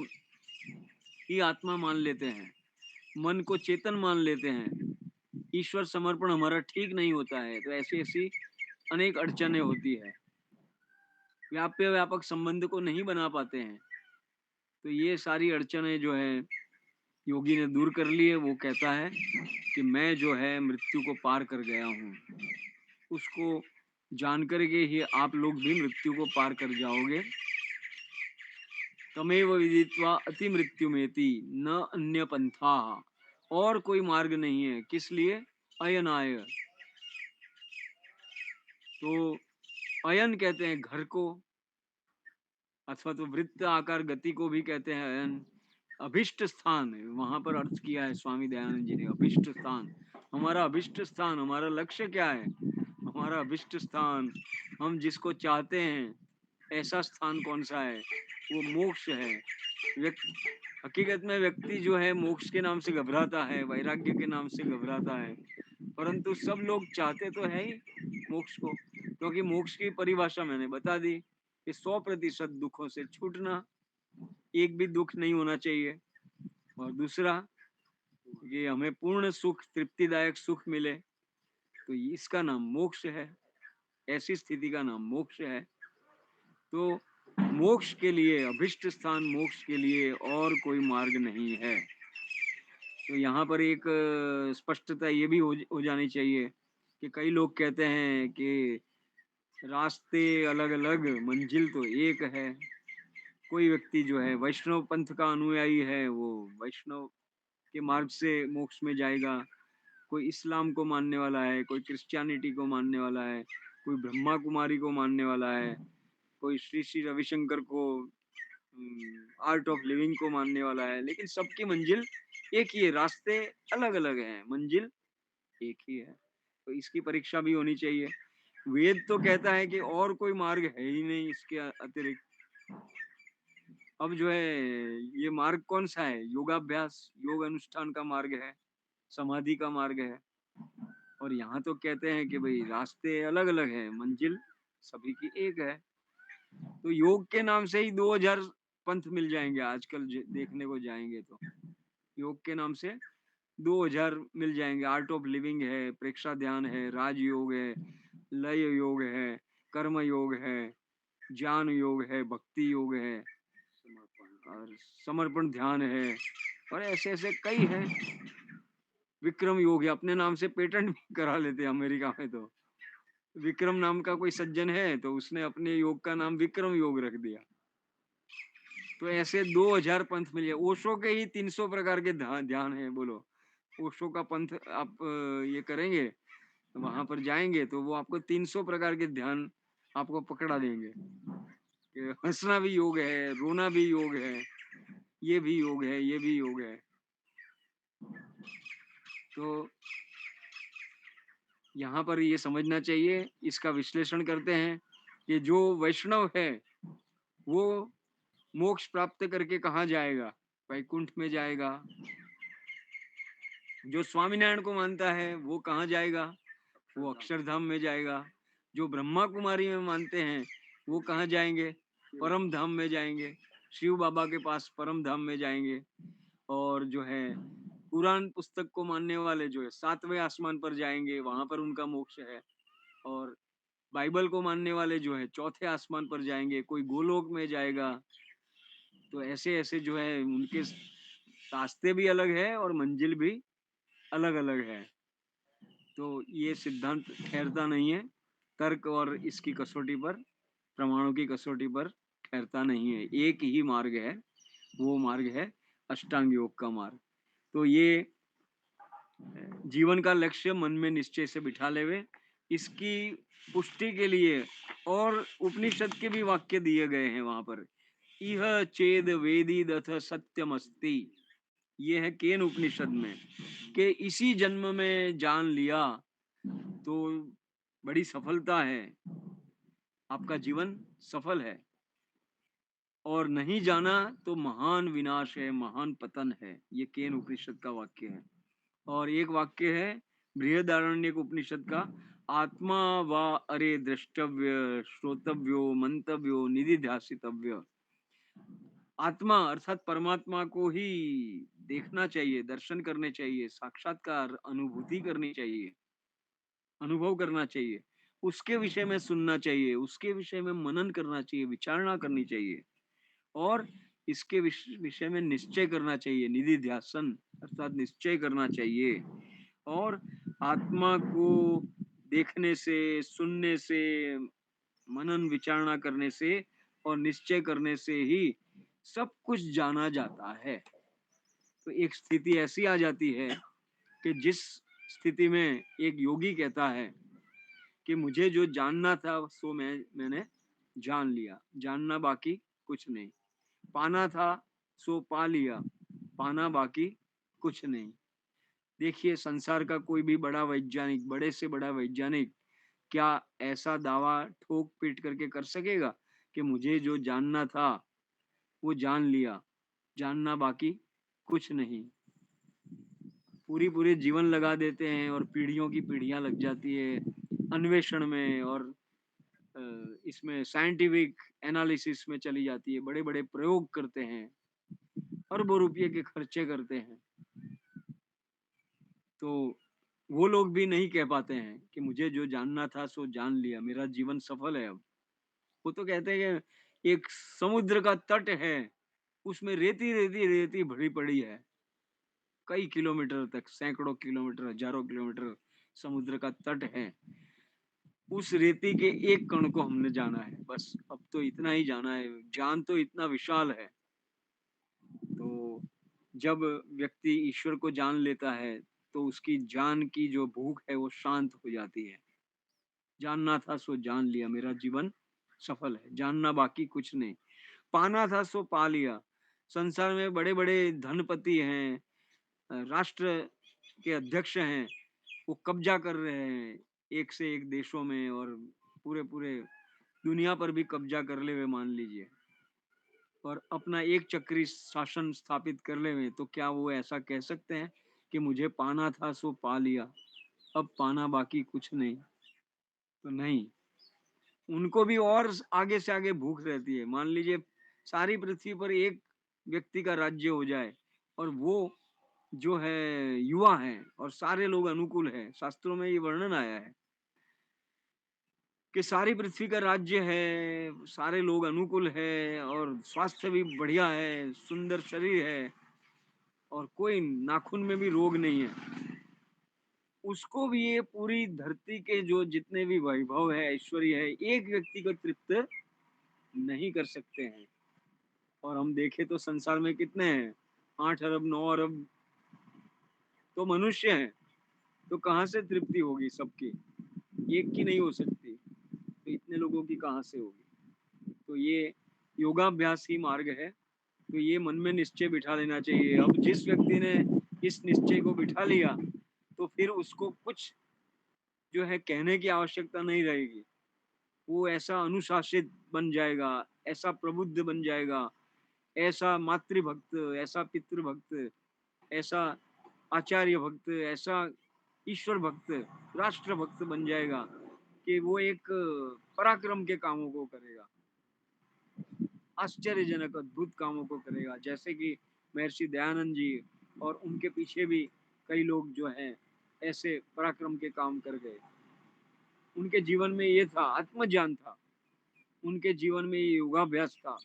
ही आत्मा मान लेते हैं, मन को चेतन मान लेते हैं, ईश्वर समर्पण हमारा ठीक नहीं होता है। तो ऐसी ऐसी अनेक अड़चने होती है, व्याप्य व्यापक संबंध को नहीं बना पाते हैं। तो ये सारी अड़चने जो है योगी ने दूर कर ली है। वो कहता है कि मैं जो है मृत्यु को पार कर गया हूँ, उसको जान करके ही आप लोग भी मृत्यु को पार कर जाओगे। तमेव विदित्वा अति मृत्युमेति न अन्य पंथा, और कोई मार्ग नहीं है। किस लिए? अयनाय। तो अयन कहते हैं घर को, अथवा तो वृत्त आकार गति को भी कहते हैं अयन। अभिष्ट स्थान, वहां पर अर्थ किया है स्वामी दयानंद जी ने, अभिष्ट स्थान। हमारा अभिष्ट स्थान, हमारा लक्ष्य क्या है? हमारा अभिष्ट स्थान, हम जिसको चाहते हैं ऐसा स्थान कौन सा है? वो मोक्ष है। हकीकत में व्यक्ति जो है मोक्ष के नाम से घबराता है, वैराग्य के नाम से घबराता है, परंतु सब लोग चाहते तो है ही मोक्ष को, क्योंकि मोक्ष की परिभाषा मैंने बता दी कि 100% दुखों से छूटना, एक भी दुख नहीं होना चाहिए। और दूसरा ये हमें पूर्ण सुख, तृप्तिदायक सुख मिले, तो इसका नाम मोक्ष है, ऐसी स्थिति का नाम मोक्ष है। तो मोक्ष के लिए, अभिष्ट स्थान मोक्ष के लिए और कोई मार्ग नहीं है। तो यहाँ पर एक स्पष्टता ये भी हो जानी चाहिए कि कई लोग कहते हैं कि रास्ते अलग अलग, मंजिल तो एक है। कोई व्यक्ति जो है वैष्णव पंथ का अनुयायी है, वो वैष्णव के मार्ग से मोक्ष में जाएगा। कोई इस्लाम को मानने वाला है, कोई क्रिश्चियनिटी को मानने वाला है, कोई ब्रह्मा कुमारी को मानने वाला है, कोई श्री श्री रविशंकर को, आर्ट ऑफ लिविंग को मानने वाला है। लेकिन सबकी मंजिल एक ही है, रास्ते अलग अलग हैं, मंजिल एक ही है। तो इसकी परीक्षा भी होनी चाहिए। वेद तो कहता है कि और कोई मार्ग है ही नहीं इसके अतिरिक्त। अब जो है ये मार्ग कौन सा है? योगाभ्यास, योग अनुष्ठान का मार्ग है, समाधि का मार्ग है। और यहाँ तो कहते हैं कि भाई रास्ते अलग अलग हैं, मंजिल सभी की एक है। तो योग के नाम से ही 2000 पंथ मिल जाएंगे आजकल, देखने को जाएंगे तो योग के नाम से 2000 मिल जाएंगे। आर्ट ऑफ लिविंग है, प्रेक्षा ध्यान है, राजयोग है, लय योग है, कर्म योग है, ज्ञान योग है, भक्ति योग है, और समर्पण ध्यान है, और ऐसे ऐसे कई हैं। विक्रम योग है, अपने नाम से पेटेंट भी करा लेते हैं अमेरिका में। तो विक्रम नाम का कोई सज्जन है तो उसने अपने योग का नाम विक्रम योग रख दिया। तो ऐसे 2000 पंथ मिल जाए। ओशो के ही 300 प्रकार के ध्यान है। बोलो, ओशो का पंथ आप ये करेंगे, वहां पर जाएंगे तो वो आपको 300 प्रकार के ध्यान आपको पकड़ा देंगे कि हंसना भी योग है, रोना भी योग है, ये भी योग है, ये भी योग है। तो यहाँ पर ये समझना चाहिए, इसका विश्लेषण करते हैं कि जो वैष्णव है वो मोक्ष प्राप्त करके कहाँ जाएगा? वैकुंठ में जाएगा। जो स्वामीनारायण को मानता है वो कहाँ जाएगा? वो अक्षरधाम में जाएगा। जो ब्रह्मा कुमारी में मानते हैं वो कहाँ जाएंगे? परम धाम में जाएंगे, शिव बाबा के पास परम धाम में जाएंगे। और जो है कुरान पुस्तक को मानने वाले जो है 7वें आसमान पर जाएंगे, वहां पर उनका मोक्ष है। और बाइबल को मानने वाले जो है 4थे आसमान पर जाएंगे, कोई गोलोक में जाएगा। तो ऐसे ऐसे जो है उनके रास्ते भी अलग है और मंजिल भी अलग अलग है। तो ये सिद्धांत ठहरता नहीं है, तर्क और इसकी कसौटी पर, प्रमाणों की कसौटी पर ठहरता नहीं है। एक ही मार्ग है, वो मार्ग है अष्टांग योग का मार्ग। तो ये जीवन का लक्ष्य मन में निश्चय से बिठा लेवे। इसकी पुष्टि के लिए और उपनिषद के भी वाक्य दिए गए हैं वहां पर। इह चेद वेदी दथ सत्यमस्ति, ये है केन उपनिषद में, कि इसी जन्म में जान लिया तो बड़ी सफलता है, आपका जीवन सफल है। और नहीं जाना तो महान विनाश है, महान पतन है। ये केन उपनिषद का वाक्य है। और एक वाक्य है बृहदारण्यक उपनिषद का, आत्मा वा अरे द्रष्टव्य श्रोतव्यो मंतव्यो निधिध्यासितव्य। आत्मा अर्थात परमात्मा को ही देखना चाहिए, दर्शन करने चाहिए, साक्षात्कार अनुभूति करनी चाहिए, अनुभव करना चाहिए, उसके विषय में सुनना चाहिए, उसके विषय में मनन करना चाहिए, विचारणा करनी चाहिए, और इसके विषय में निश्चय करना चाहिए, निधि ध्यासन अर्थात निश्चय करना चाहिए। और आत्मा को देखने से, सुनने से, मनन विचारणा करने से और निश्चय करने से ही सब कुछ जाना जाता है। तो एक स्थिति ऐसी आ जाती है कि जिस स्थिति में एक योगी कहता है कि मुझे जो जानना था सो मैंने जान लिया, जानना बाकी कुछ नहीं। पाना था सो पा लिया, पाना बाकी कुछ नहीं। देखिए, संसार का कोई भी बड़ा वैज्ञानिक, बड़े से बड़ा वैज्ञानिक क्या ऐसा दावा ठोक पीट करके कर सकेगा कि मुझे जो जानना था वो जान लिया, जानना बाकी कुछ नहीं। पूरी जीवन लगा देते हैं और पीढ़ियों की पीढ़ियां लग जाती है अन्वेषण में, और इसमें साइंटिफिक एनालिसिस में चली जाती है, बड़े बड़े प्रयोग करते हैं, अरबों रुपये के खर्चे करते हैं। तो वो लोग भी नहीं कह पाते हैं कि मुझे जो जानना था सो जान लिया, मेरा जीवन सफल है अब। वो तो कहते हैं कि एक समुद्र का तट है, उसमें रेती रेती रेती भरी पड़ी है, कई किलोमीटर तक, सैकड़ों किलोमीटर, हजारों किलोमीटर समुद्र का तट है, उस रेती के एक कण को हमने जाना है, बस अब तो इतना ही जाना है। ज्ञान तो इतना विशाल है। तो जब व्यक्ति ईश्वर को जान लेता है तो उसकी जान की जो भूख है वो शांत हो जाती है। जानना था सो जान लिया, मेरा जीवन सफल है, जानना बाकी कुछ नहीं। पाना था सो पा लिया। संसार में बड़े बड़े धनपति हैं, राष्ट्र के अध्यक्ष हैं, वो कब्जा कर रहे हैं एक से एक देशों में, और पूरे पूरे दुनिया पर भी कब्जा कर ले हुए मान लीजिए, और अपना एक चक्री शासन स्थापित कर ले हुए, तो क्या वो ऐसा कह सकते हैं कि मुझे पाना था सो पा लिया, अब पाना बाकी कुछ नहीं? तो नहीं, उनको भी और आगे से आगे भूख रहती है। मान लीजिए सारी पृथ्वी पर एक व्यक्ति का राज्य हो जाए, और वो जो है युवा है और सारे लोग अनुकूल है, शास्त्रों में ये वर्णन आया है कि सारी पृथ्वी का राज्य है, सारे लोग अनुकूल है, और स्वास्थ्य भी बढ़िया है, सुंदर शरीर है, और कोई नाखून में भी रोग नहीं है, उसको भी ये पूरी धरती के जो जितने भी वैभव है, ऐश्वर्य है, एक व्यक्ति को तृप्त नहीं कर सकते हैं। और हम देखें तो संसार में कितने हैं, 8 अरब 9 अरब तो मनुष्य हैं, तो कहाँ से तृप्ति होगी सबकी? एक की नहीं हो सकती, तो इतने लोगों की कहाँ से होगी? तो ये योगाभ्यास ही मार्ग है। तो ये मन में निश्चय बिठा लेना चाहिए। अब जिस व्यक्ति ने इस निश्चय को बिठा लिया, तो फिर उसको कुछ जो है कहने की आवश्यकता नहीं रहेगी। वो ऐसा अनुशासित बन जाएगा, ऐसा प्रबुद्ध बन जाएगा, ऐसा मातृभक्त, ऐसा पितृभक्त, ऐसा आचार्य भक्त, ऐसा ईश्वर भक्त, राष्ट्र भक्त बन जाएगा कि वो एक पराक्रम के कामों को करेगा, आश्चर्यजनक अद्भुत कामों को करेगा। जैसे कि महर्षि दयानंद जी और उनके पीछे भी कई लोग जो हैं ऐसे पराक्रम के काम कर गए। उनके जीवन में ये था, आत्मज्ञान था, उनके जीवन में ये योगाभ्यास था,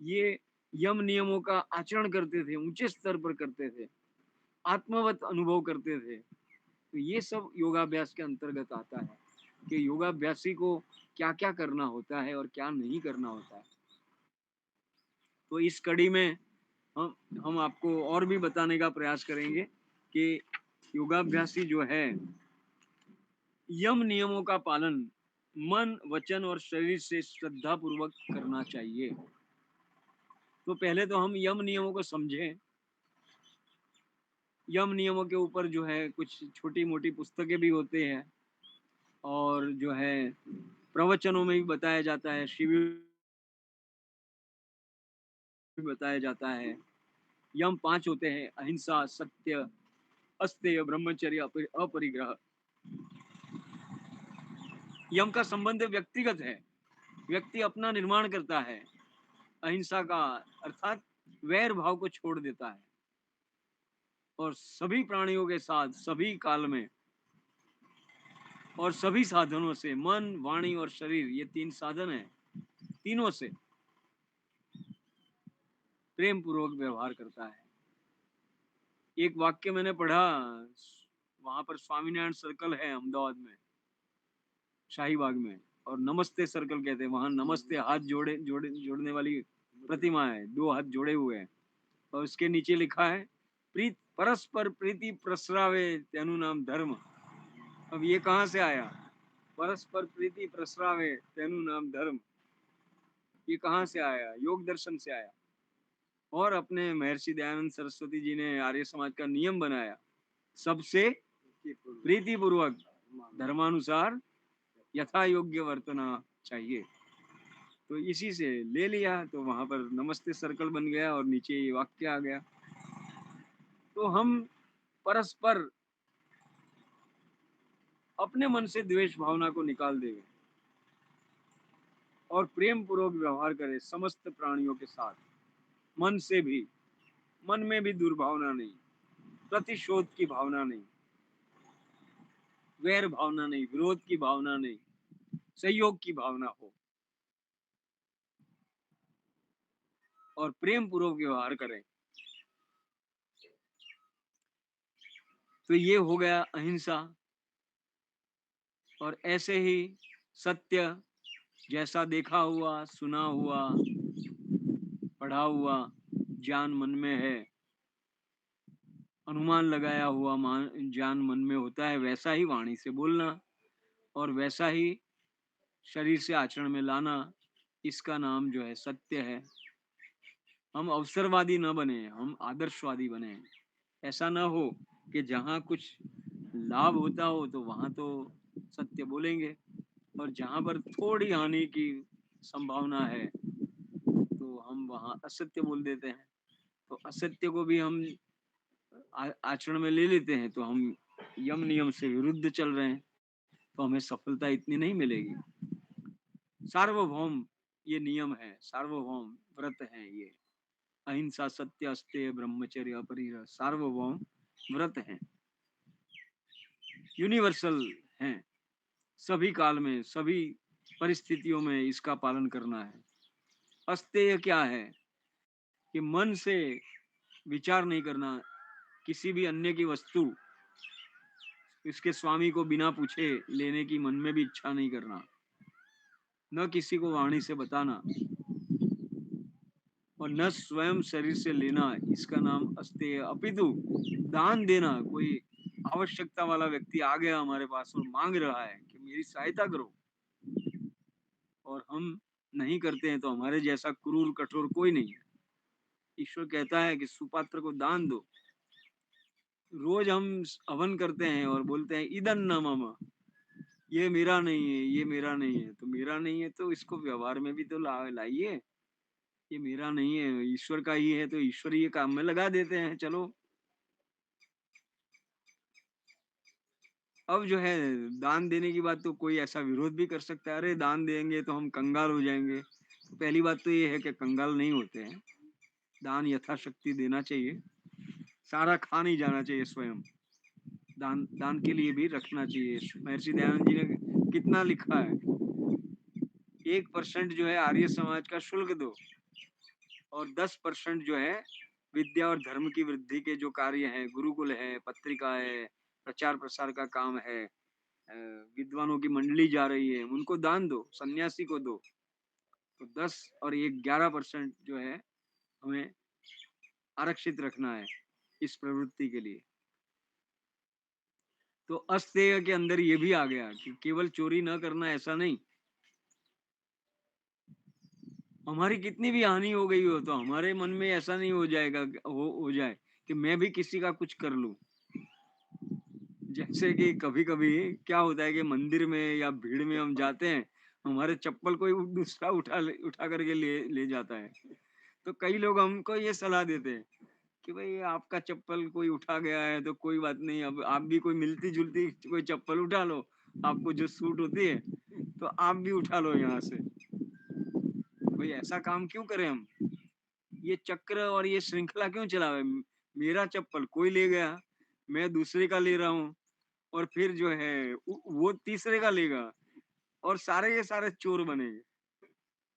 ये यम नियमों का आचरण करते थे, ऊंचे स्तर पर करते थे, आत्मवत अनुभव करते थे। तो ये सब योगाभ्यास के अंतर्गत आता है कि योगाभ्यासी को क्या क्या करना होता है और क्या नहीं करना होता है। तो इस कड़ी में हम आपको और भी बताने का प्रयास करेंगे कि योगाभ्यासी जो है यम नियमों का पालन मन, वचन और शरीर से श्रद्धा पूर्वक करना चाहिए। तो पहले तो हम यम नियमों को समझें। यम नियमों के ऊपर जो है कुछ छोटी मोटी पुस्तकें भी होते हैं, और जो है प्रवचनों में भी बताया जाता है, शिविर भी बताया जाता है। यम 5 होते हैं: अहिंसा, सत्य, अस्तेय, ब्रह्मचर्य, अपरिग्रह। यम का संबंध व्यक्तिगत है, व्यक्ति अपना निर्माण करता है। अहिंसा का अर्थात वैर भाव को छोड़ देता है, और सभी प्राणियों के साथ सभी काल में और सभी साधनों से, मन, वाणी और शरीर, ये 3 साधन हैं, तीनों से प्रेम पूर्वक व्यवहार करता है। एक वाक्य मैंने पढ़ा, वहां पर स्वामीनारायण सर्कल है अहमदाबाद में, शाहीबाग में, और नमस्ते सर्कल कहते हैं वहां। नमस्ते हाथ जोड़ने वाली प्रतिमा है, 2 हाथ जोड़े हुए हैं, और उसके नीचे लिखा है परस्पर प्रीति प्रसरावे तेनु नाम धर्म। अब ये कहाँ से आया? परस्पर प्रीति प्रसरावे तेनु नाम धर्म, ये कहाँ से आया? योग दर्शन से आया। और अपने महर्षि दयानंद सरस्वती जी ने आर्य समाज का नियम बनाया, सबसे प्रीति पूर्वक धर्मानुसार यथा योग्य वर्तना चाहिए। तो इसी से ले लिया, तो वहां पर नमस्ते सर्कल बन गया और नीचे ये वाक्य आ गया। तो हम परस्पर अपने मन से द्वेष भावना को निकाल देंगे और प्रेम पूर्वक व्यवहार करें समस्त प्राणियों के साथ, मन से भी, मन में भी दुर्भावना नहीं, प्रतिशोध की भावना नहीं, वैर भावना नहीं, विरोध की भावना नहीं, सहयोग की भावना हो, और प्रेम पूर्वक व्यवहार करें। तो ये हो गया अहिंसा। और ऐसे ही सत्य जैसा देखा हुआ, सुना हुआ, पढ़ा हुआ ज्ञान मन में है, अनुमान लगाया हुआ ज्ञान मन में होता है, वैसा ही वाणी से बोलना और वैसा ही शरीर से आचरण में लाना, इसका नाम जो है सत्य है। हम अवसरवादी न बने, हम आदर्शवादी बने। ऐसा ना हो कि जहाँ कुछ लाभ होता हो तो वहां तो सत्य बोलेंगे, और जहां पर थोड़ी हानि की संभावना है तो हम वहां असत्य बोल देते हैं। तो असत्य को भी हम आचरण में ले लेते हैं तो हम यम नियम से विरुद्ध चल रहे हैं, तो हमें सफलता इतनी नहीं मिलेगी। सार्वभौम ये नियम है, सार्वभौम व्रत है ये। अहिंसा, सत्य, अस्तेय, ब्रह्मचर्य, अपरिग्रह सार्वभौम व्रत हैं, यूनिवर्सल हैं। सभी काल में, सभी परिस्थितियों में इसका पालन करना है। अस्तेय क्या है कि मन से विचार नहीं करना, किसी भी अन्य की वस्तु इसके स्वामी को बिना पूछे लेने की मन में भी इच्छा नहीं करना, न किसी को वाणी से बताना और न स्वयं शरीर से लेना, इसका नाम अस्तेय। अपितु दान देना, कोई आवश्यकता वाला व्यक्ति आ गया हमारे पास और मांग रहा है कि मेरी सहायता करो, और हम नहीं करते हैं तो हमारे जैसा क्रूर कठोर कोई नहीं है। ईश्वर कहता है कि सुपात्र को दान दो। रोज हम हवन करते हैं और बोलते हैं इदन न मम, ये मेरा नहीं है, ये मेरा नहीं है। तो मेरा नहीं है तो इसको व्यवहार में भी तो लाइए। ये मेरा नहीं है, ईश्वर का ही है, तो ईश्वर ये काम में लगा देते हैं। चलो, अब जो है दान देने की बात तो कोई ऐसा विरोध भी कर सकता है, अरे दान देंगे तो हम कंगाल हो जाएंगे। तो पहली बात तो ये है कि कंगाल नहीं होते हैं। दान यथाशक्ति देना चाहिए, सारा खा नहीं जाना चाहिए स्वयं। दान दान के लिए भी रखना चाहिए। महर्षि दयानंद जी ने कितना लिखा है, 1% जो है आर्य समाज का शुल्क दो, और 10% जो है विद्या और धर्म की वृद्धि के जो कार्य हैं, गुरुकुल है, पत्रिका है, प्रचार प्रसार का काम है, विद्वानों की मंडली जा रही है, उनको दान दो, सन्यासी को दो। तो 10 और 11% जो है हमें आरक्षित रखना है इस प्रवृत्ति के लिए। तो अस्तेय के अंदर ये भी आ गया कि केवल चोरी न करना, ऐसा नहीं। हमारी कितनी भी हानि हो गई हो तो हमारे मन में ऐसा नहीं हो जाएगा, हो जाए कि मैं भी किसी का कुछ कर लूं। जैसे कि कभी कभी क्या होता है कि मंदिर में या भीड़ में हम जाते हैं, हमारे चप्पल कोई दूसरा उठा करके ले जाता है। तो कई लोग हमको ये सलाह देते हैं कि भाई आपका चप्पल कोई उठा गया है तो कोई बात नहीं, अब आप भी कोई मिलती जुलती कोई चप्पल उठा लो, आपको जो सूट होती है तो आप भी उठा लो यहाँ से। भाई ऐसा काम क्यों करें हम? ये चक्र और ये श्रृंखला क्यों चलावे? मेरा चप्पल कोई ले गया, मैं दूसरे का ले रहा हूँ, और फिर जो है वो तीसरे का लेगा, और सारे के सारे चोर बनेंगे।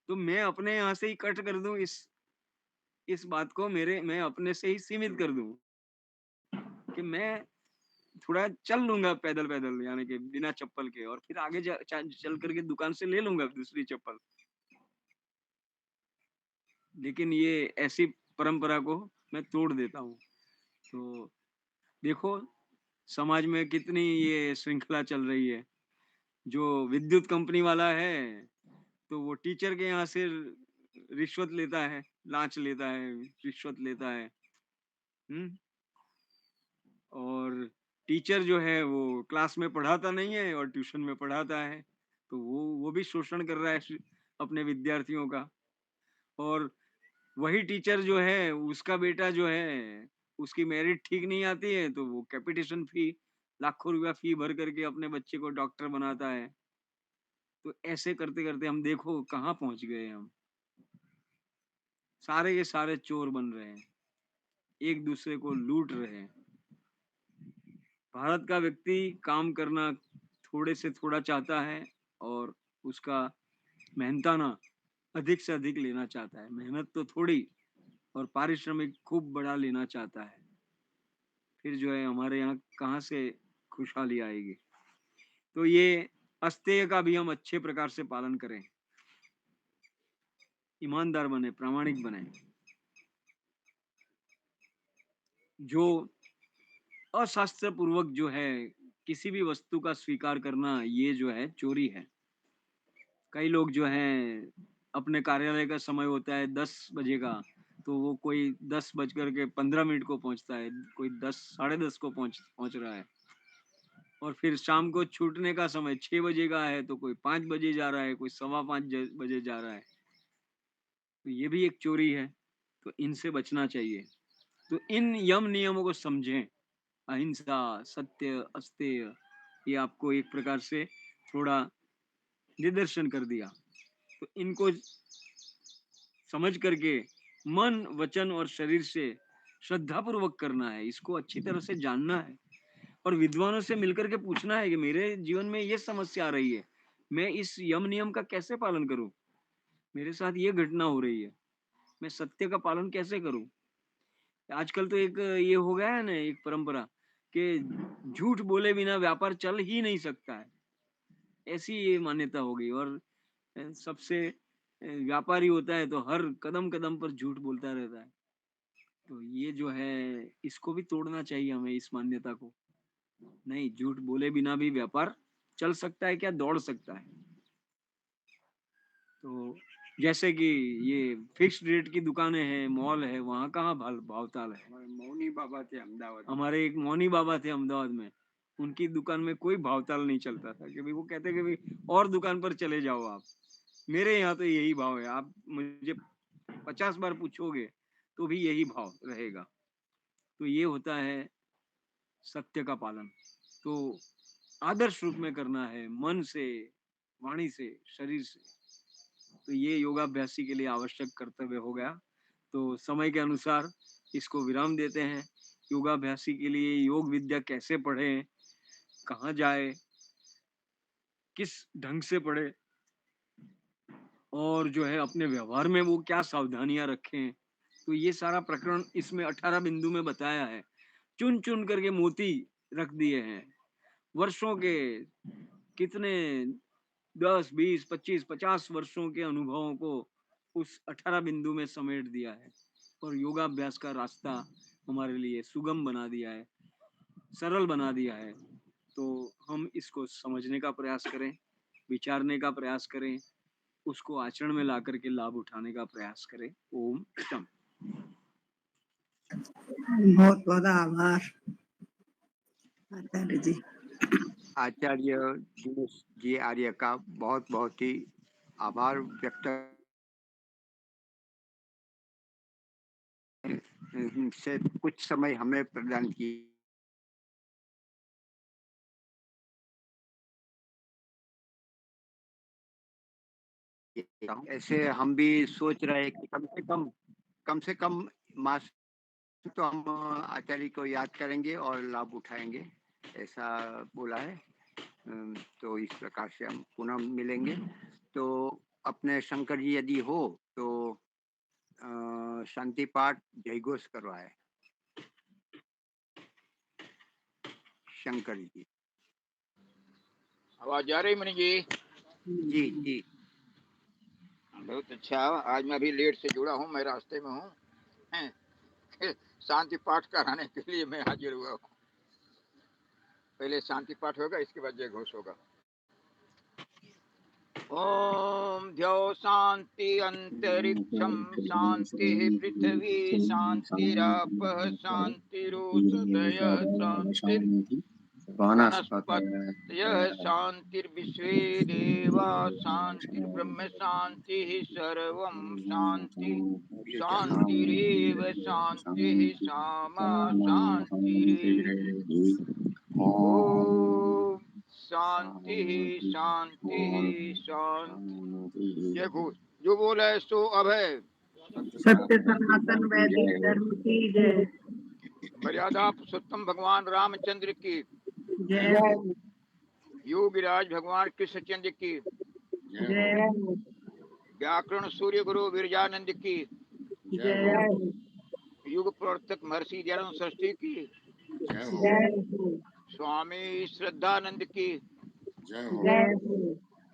तो मैं अपने यहाँ से ही कट कर दूं, इस बात को मैं अपने से ही सीमित कर दूं कि मैं थोड़ा चल लूंगा पैदल पैदल, यानी कि बिना चप्पल के, और फिर आगे चल करके दुकान से ले लूंगा दूसरी चप्पल। लेकिन ये ऐसी परंपरा को मैं तोड़ देता हूँ। तो देखो समाज में कितनी ये श्रृंखला चल रही है। जो विद्युत कंपनी वाला है तो वो टीचर के यहाँ से रिश्वत लेता है, लांच लेता है, रिश्वत लेता है। हम्म। और टीचर जो है वो क्लास में पढ़ाता नहीं है और ट्यूशन में पढ़ाता है, तो वो भी शोषण कर रहा है अपने विद्यार्थियों का। और वही टीचर जो है उसका बेटा जो है उसकी मेरिट ठीक नहीं आती है तो वो कैपिटेशन फी, लाखों रुपया फी भर करके अपने बच्चे को डॉक्टर बनाता है। तो ऐसे करते करते हम देखो कहाँ पहुंच गए हम। सारे के सारे चोर बन रहे हैं, एक दूसरे को लूट रहे हैं। भारत का व्यक्ति काम करना थोड़े से थोड़ा चाहता है और उसका मेहनताना अधिक से अधिक लेना चाहता है। मेहनत तो थोड़ी और पारिश्रमिक खूब बड़ा लेना चाहता है। फिर जो है हमारे यहाँ कहाँ से खुशहाली आएगी? तो ये अस्तेय का भी हम अच्छे प्रकार से पालन करें, ईमानदार बने, प्रामाणिक बने। जो अशास्त्र पूर्वक जो है किसी भी वस्तु का स्वीकार करना, ये जो है चोरी है। कई लोग जो हैं अपने कार्यालय का समय होता है 10 बजे का, तो वो कोई 10:15 को पहुंचता है, कोई 10 साढ़े 10 को पहुंच रहा है, और फिर शाम को छूटने का समय 6 बजे का है तो कोई 5 बजे जा रहा है, कोई 5:15 बजे जा रहा है। तो ये भी एक चोरी है, तो इनसे बचना चाहिए। तो इन यम नियमों को समझें। अहिंसा, सत्य, अस्तेय, ये आपको एक प्रकार से थोड़ा निदर्शन कर दिया। तो इनको समझ करके मन, वचन और शरीर से श्रद्धा पूर्वक करना है, इसको अच्छी तरह से जानना है और विद्वानों से मिलकर के पूछना है कि मेरे जीवन में ये समस्या आ रही है, मैं इस यम नियम का कैसे पालन करूं, मेरे साथ ये घटना हो रही है, मैं सत्य का पालन कैसे करूं। आजकल तो एक ये हो गया है ना, एक परंपरा कि झूठ बोले बिना व्यापार चल ही नहीं सकता है, ऐसी ये मान्यता हो गई। और सबसे व्यापारी होता है तो हर कदम कदम पर झूठ बोलता रहता है। तो ये जो है इसको भी तोड़ना चाहिए हमें, इस मान्यता को। नहीं, झूठ बोले बिना भी व्यापार चल सकता है, क्या दौड़ सकता है। तो जैसे कि ये फिक्स्ड रेट की दुकानें हैं, मॉल है, वहाँ कहाँ भावताल है। मौनी बाबा थे अहमदाबाद में। हमारे एक मौनी बाबा थे अहमदाबाद में, उनकी दुकान में कोई भावताल नहीं चलता था, क्योंकि वो कहते कि भाई और दुकान पर चले जाओ आप, मेरे यहाँ तो यही भाव है, आप मुझे 50 बार पूछोगे तो भी यही भाव रहेगा। तो ये होता है सत्य का पालन। तो आदर्श रूप में करना है, मन से, वाणी से, शरीर से। तो ये योगाभ्यासी के लिए आवश्यक कर्तव्य हो गया। तो समय के अनुसार इसको विराम देते हैं। योगाभ्यासी के लिए योग विद्या कैसे पढ़े, कहाँ जाए, किस ढंग से पढ़े, और जो है अपने व्यवहार में वो क्या सावधानियां रखें, तो ये सारा प्रकरण इसमें 18 बिंदु में बताया है। चुन चुन करके मोती रख दिए हैं, वर्षों के कितने 10, 20, 25, 50 वर्षों के अनुभवों को उस 18 बिंदु में समेट दिया है और योगाभ्यास का रास्ता हमारे लिए सुगम बना दिया है, सरल बना दिया है। तो हम इसको समझने का प्रयास करें, विचारने का प्रयास करें, उसको आचरण में ला करके लाभ उठाने का प्रयास करें। ओम शम। बहुत बहुत आभार आचार्य जी। आचार्य दिनेश जी आर्य का बहुत बहुत ही आभार व्यक्त से कुछ समय हमें प्रदान किया। ऐसे हम भी सोच रहे हैं कि कम से कम मास तो हम आचार्य को याद करेंगे और लाभ उठाएंगे, ऐसा बोला है। तो इस प्रकार से हम पुनः मिलेंगे। तो अपने शंकर जी यदि हो तो शांति पाठ जयघोष करवाए। शंकर जी। आवाज आ रही मणि जी? जी जी बहुत अच्छा। आज मैं अभी लेट से जुड़ा हूँ, मैं रास्ते में हूँ। शांति पाठ कराने के लिए मैं हाजिर हुआ हूँ। पहले शांति पाठ होगा, इसके बाद जय घोष होगा। ओम द्यौ शांति अंतरिक्षम शांति पृथ्वी शांतिरापः शांतिरोषधय शांति वनस्पतयः शांतिर्विश्वे देवा शांतिर्ब्रह्म शांतिः सर्वं शांति शांतिरेव शांतिः सामा शांतिरेव। ओम शांति शांति शांति। जय घोष। जो बोले सो अभय। सत्य सनातन वैदिक धर्म की जय। मर्यादा पुरुषोत्तम भगवान रामचंद्र की जय। योगीराज भगवान कृष्णचंद्र की जय। व्याकरण सूर्य गुरु विरजानंद की जय। युग प्रवर्तक महर्षि दयानंद सरस्वती की जय। स्वामी श्रद्धानंद की जय हो जय हो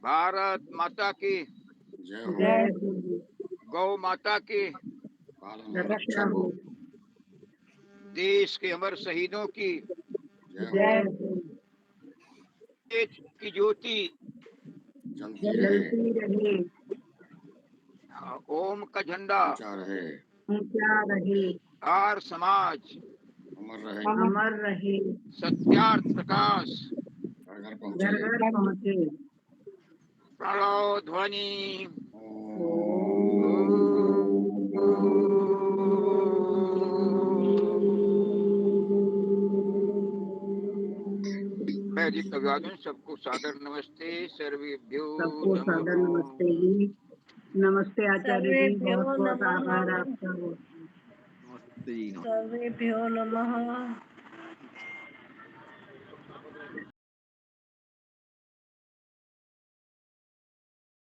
भारत माता की, जय हो जय हो गौ माता की, पालन रक्षा रक्षा हो हो देश के अमर शहीदों की, जय हो जय हो देश की ज्योति जलती रहे जलती रहे ओम का झंडा ऊंचा रहे ऊंचा रहे आर समाज अमर रहे अमर रहे सत्यार्थ प्रकाश घर घर घर पहुंचे घर पहुँचे प्रणव ध्वनि वैदिक अभिवादन। सबको सादर नमस्ते। सर्वेभ्यो सबको सादर नमस्ते जी। नमस्ते आचार्य जी, बहुत बहुत आभार आपका। नमस्ते जी, नमस्ते। सर्वेभ्यो नमः।